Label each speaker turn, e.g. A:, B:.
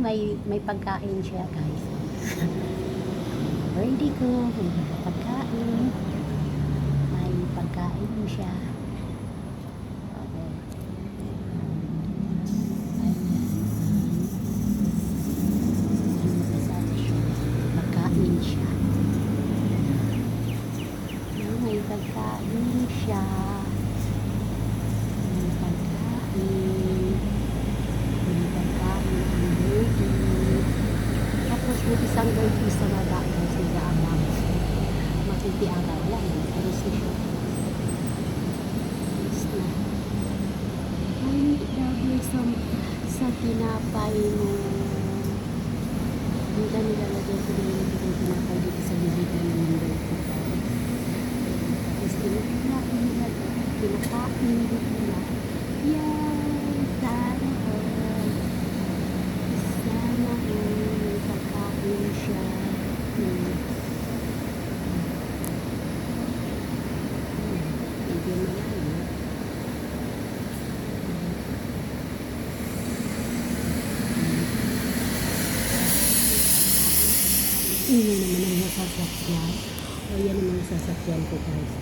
A: may pagkain siya, guys. Ready ko, may pagkain. May pagkain siya. Oo. Pagkain siya. May pagkain siya. May pagkain. May pagkain ang baby. Tapos may isang baby sa baba guys, nag-aabang. Makikiagaw lang. Alis na siya. Alis na. Ay, grabe sa tinapay mo. Hindi ka nilalagay ko din yung tinapay dito sa bibigyan ng mundo ko. Tapos kinakain nila. Kinakain nila. Yay! Sana all. Sana all. May pagkain siya. Medyo malayo. Ini naman ang nasasakyan. O yan naman ang sasakyan ko guys.